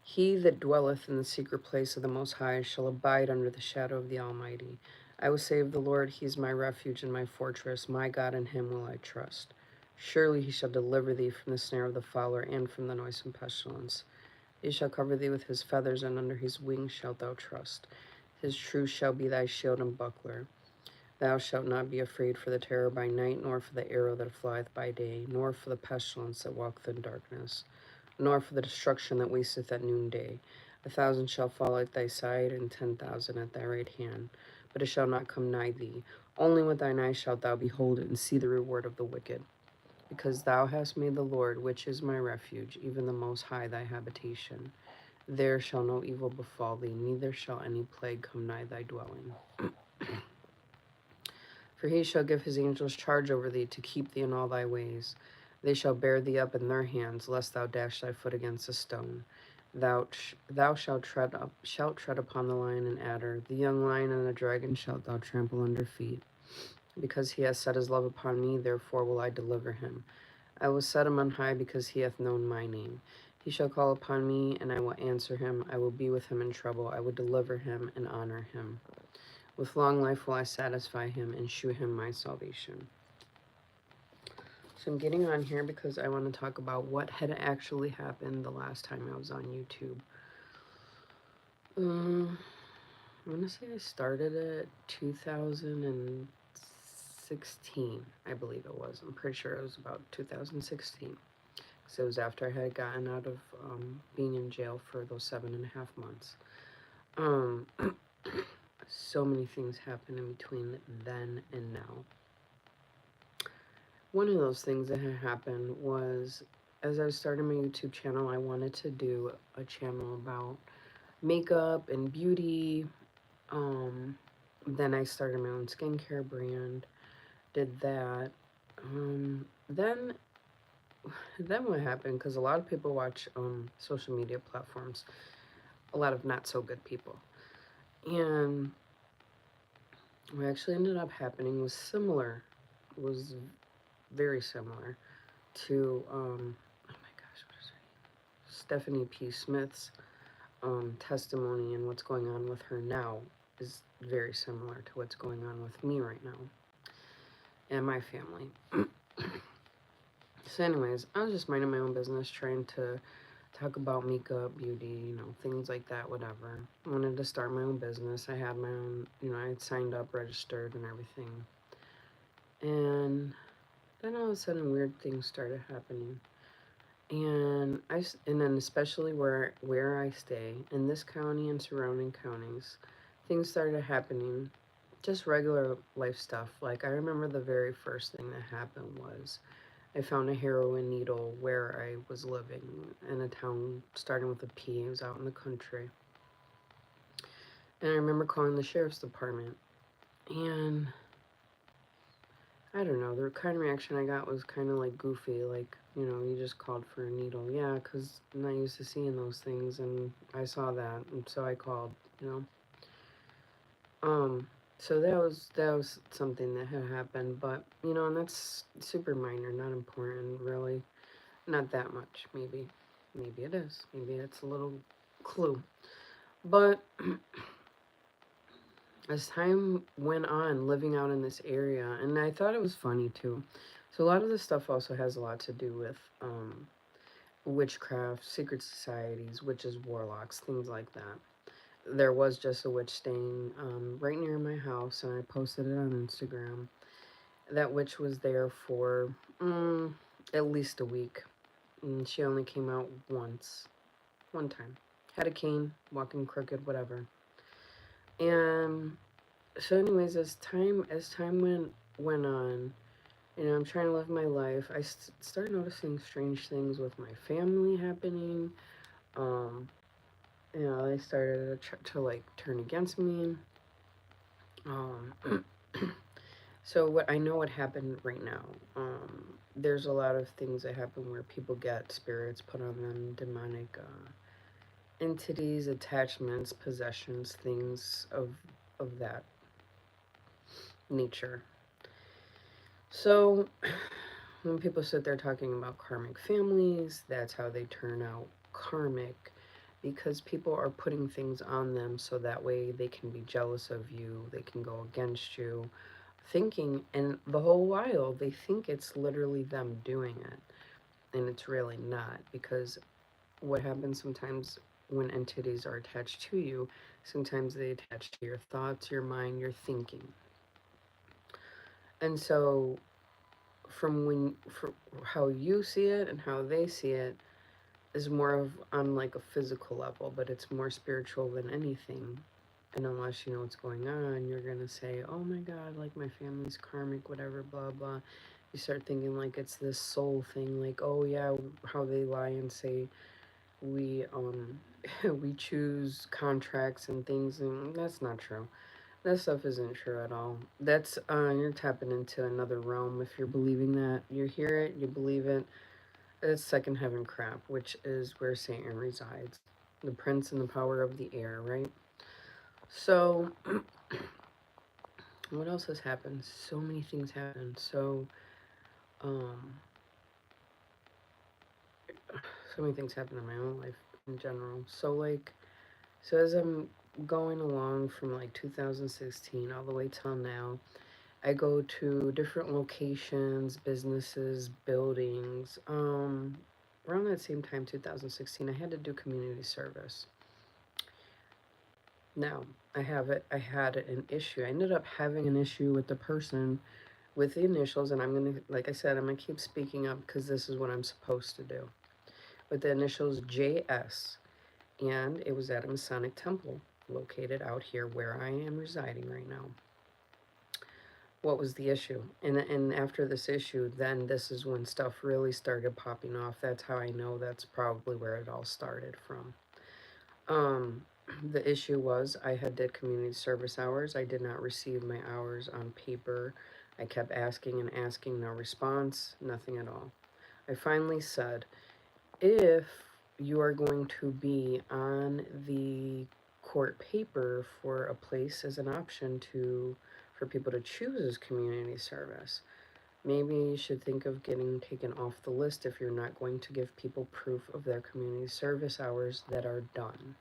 He that dwelleth in the secret place of the Most High shall abide under the shadow of the Almighty. I will say of the Lord, He is my refuge and my fortress. My God, in Him will I trust. Surely He shall deliver thee from the snare of the fowler and from the noisome pestilence. He shall cover thee with His feathers, and under His wings shalt thou trust. His truth shall be thy shield and buckler. Thou shalt not be afraid for the terror by night, nor for the arrow that flieth by day, nor for the pestilence that walketh in darkness, nor for the destruction that wasteth at noonday. 1,000 shall fall at thy side, and 10,000 at thy right hand, but it shall not come nigh thee. Only with thine eyes shalt thou behold it, and see the reward of the wicked. Because thou hast made the Lord, which is my refuge, even the Most High, thy habitation. There shall no evil befall thee, neither shall any plague come nigh thy dwelling. For he shall give his angels charge over thee, to keep thee in all thy ways. They shall bear thee up in their hands, lest thou dash thy foot against a stone. Thou shalt tread upon the lion and adder, the young lion and the dragon shalt thou trample under feet. Because he has set his love upon me, therefore will I deliver him. I will set him on high, because he hath known my name. He shall call upon me, and I will answer him. I will be with him in trouble. I will deliver him and honor him. With long life will I satisfy him and shew him my salvation. So I'm getting on here because I want to talk about what had actually happened the last time I was on YouTube. I want to say I started it 2016, I believe it was. I'm pretty sure it was about 2016. Because it was after I had gotten out of being in jail for those 7.5 months. So many things happened in between then and now. One of those things that had happened was, as I was starting my YouTube channel, I wanted to do a channel about makeup and beauty. Then I started my own skincare brand, did that. Then what happened, because a lot of people watch social media platforms, a lot of not so good people. And what actually ended up happening was very similar to, oh my gosh, what is her name? Stephanie P. Smith's testimony, and what's going on with her now is very similar to what's going on with me right now and my family. So anyways, I was just minding my own business, trying to talk about makeup, beauty, things like that, whatever. I wanted to start my own business. I had my own, I had signed up, registered, and everything. And then all of a sudden, weird things started happening. And then especially where I stay, in this county and surrounding counties, things started happening, just regular life stuff. Like, I remember the very first thing that happened was I found a heroin needle where I was living, in a town starting with a P. It was out in the country. And I remember calling the sheriff's department, and I don't know, the kind of reaction I got was kind of like goofy, like, you just called for a needle. Yeah, because I'm not used to seeing those things, and I saw that, and so I called, So that was something that had happened, but, and that's super minor, not important, really. Not that much, maybe. Maybe it is. Maybe it's a little clue. But as time went on, living out in this area, and I thought it was funny too. So a lot of this stuff also has a lot to do with witchcraft, secret societies, witches, warlocks, things like that. There was just a witch staying right near my house, and I posted it on Instagram. That witch was there for at least a week. And she only came out one time. Had a cane, walking crooked, whatever. And so anyways, as time went on, I'm trying to live my life. I started noticing strange things with my family happening. They started to like turn against me. So what happened right now. There's a lot of things that happen where people get spirits put on them, demonic entities, attachments, possessions, things of that nature. So when people sit there talking about karmic families, that's how they turn out karmic. because people are putting things on them so that way they can be jealous of you, they can go against you, thinking, and the whole while they think it's literally them doing it, and it's really not. Because what happens sometimes when entities are attached to you, sometimes they attach to your thoughts, your mind, your thinking. And so from how you see it and how they see it is more of on like a physical level, but it's more spiritual than anything. And unless you know what's going on, you're gonna say, "Oh my God, like my family's karmic, whatever, blah blah." You start thinking like it's this soul thing, like, "Oh yeah, how they lie and say we we choose contracts and things," and that's not true. That stuff isn't true at all. That's you're tapping into another realm if you're believing that. You hear it, you believe it. It's second heaven crap, which is where Satan resides, the prince and the power of the air, right? So, what else has happened? So many things happened. Um, so many things happened in my own life in general. So as I'm going along from like 2016 all the way till now, I go to different locations, businesses, buildings. Around that same time, 2016, I had to do community service. Now, I had an issue. I ended up having an issue with the person with the initials, and I'm gonna, like I said, I'm gonna keep speaking up because this is what I'm supposed to do. With the initials JS, and it was at a Masonic temple located out here where I am residing right now. What was the issue? And after this issue, then this is when stuff really started popping off. That's how I know that's probably where it all started from. Um, the issue was I had did community service hours. I did not receive my hours on paper. I kept asking and asking, no response, nothing at all. I finally said, if you are going to be on the court paper for a place as an option to for people to choose as community service, maybe you should think of getting taken off the list if you're not going to give people proof of their community service hours that are done.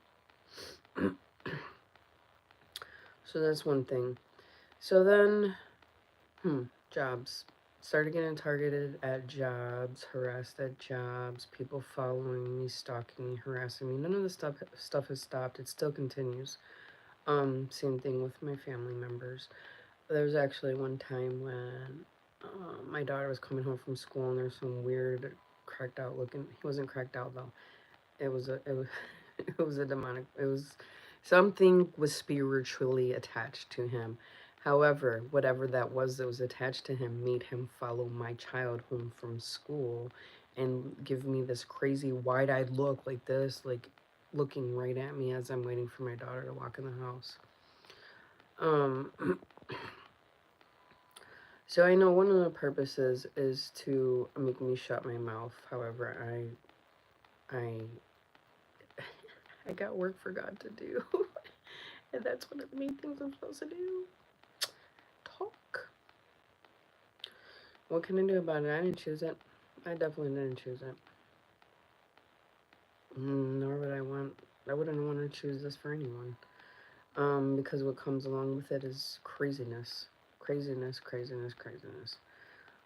So that's one thing. So then, jobs. Started getting targeted at jobs, harassed at jobs, people following me, stalking me, harassing me. None of the stuff has stopped. It still continues. Same thing with my family members. There was actually one time when my daughter was coming home from school and there's some weird cracked out looking. He wasn't cracked out though. It was it was a demonic. It was something was spiritually attached to him. However, whatever that was attached to him made him follow my child home from school and give me this crazy wide-eyed look like this, like looking right at me as I'm waiting for my daughter to walk in the house. Um, so I know one of the purposes is to make me shut my mouth. However, I I got work for God to do. And that's one of the main things I'm supposed to do. Talk. What can I do about it? I didn't choose it. I definitely didn't choose it. Nor would I want. I wouldn't want to choose this for anyone. Because what comes along with it is craziness, craziness, craziness, craziness.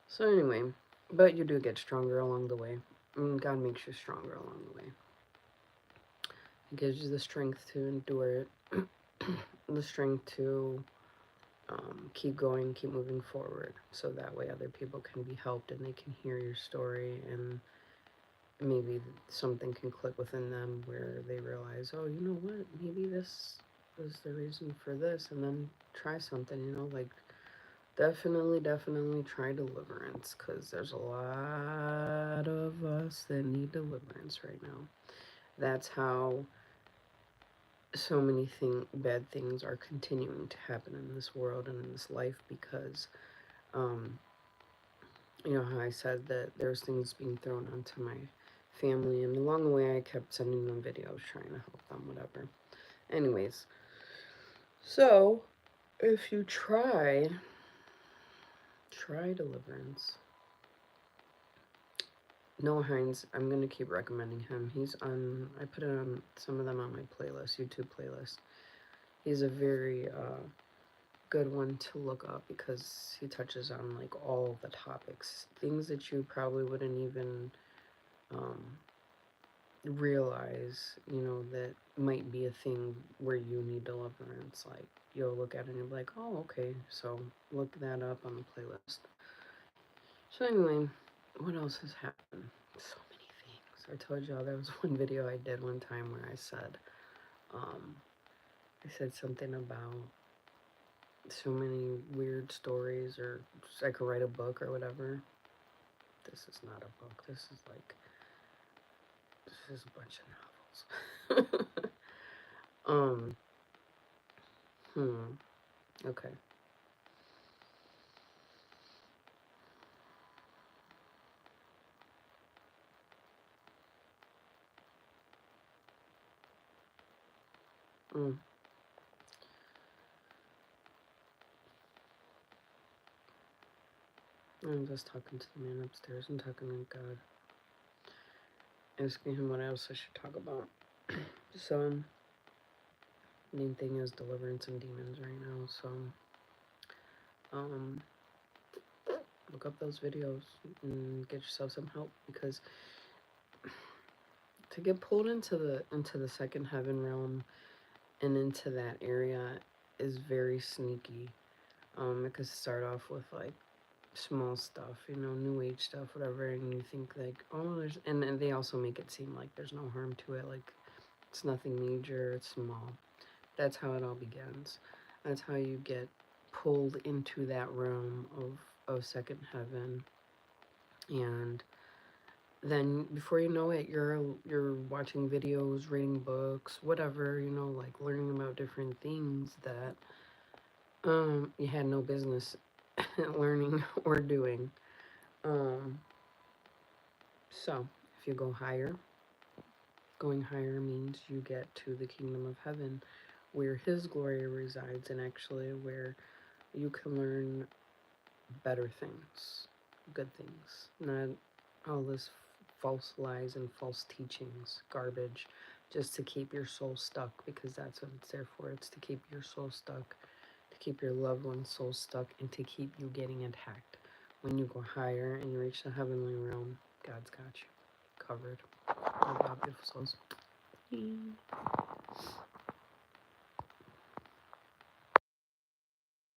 So anyway, but you do get stronger along the way. God makes you stronger along the way. He gives you the strength to endure it, the strength to keep going, keep moving forward, so that way other people can be helped and they can hear your story, and maybe something can click within them where they realize, oh, you know what, maybe this was the reason for this, and then try something, like definitely try deliverance, because there's a lot of us that need deliverance right now. That's how so many bad things are continuing to happen in this world and in this life, because um, you know how I said that there's things being thrown onto my family, and along the way I kept sending them videos trying to help them, whatever. Anyways, so if you try deliverance, Noah Hines, I'm gonna keep recommending him. He's on. I put it on some of them on my playlist, YouTube playlist. He's a very good one to look up because he touches on like all the topics, things that you probably wouldn't even um, realize, that might be a thing where you need deliverance. Like you'll look at it and you'll be like, oh, okay, so look that up on the playlist. So anyway, what else has happened? So many things. I told y'all there was one video I did one time where um, I said something about so many weird stories, or I could write a book or whatever. This is not a book. This is a bunch of novels. um, okay. Mm. I'm just talking to the man upstairs and talking to God, asking him what else I should talk about. So, main thing is deliverance and demons right now. So, um, look up those videos and get yourself some help, because to get pulled into the second heaven realm and into that area is very sneaky. It could start off with like small stuff, new age stuff, whatever, and you think like, oh, and they also make it seem like there's no harm to it, like it's nothing major, it's small. That's how it all begins. That's how you get pulled into that realm of second heaven, and then before you know it, you're watching videos, reading books, whatever, like learning about different things that you had no business learning or doing. Um, so if you go higher, going higher means you get to the kingdom of heaven, where His glory resides, and actually where you can learn better things, good things, not all this false lies and false teachings, garbage, just to keep your soul stuck, because that's what it's there for. It's to keep your soul stuck, to keep your loved one's soul stuck, and to keep you getting attacked. When you go higher and you reach the heavenly realm, God's got you covered. All about beautiful souls.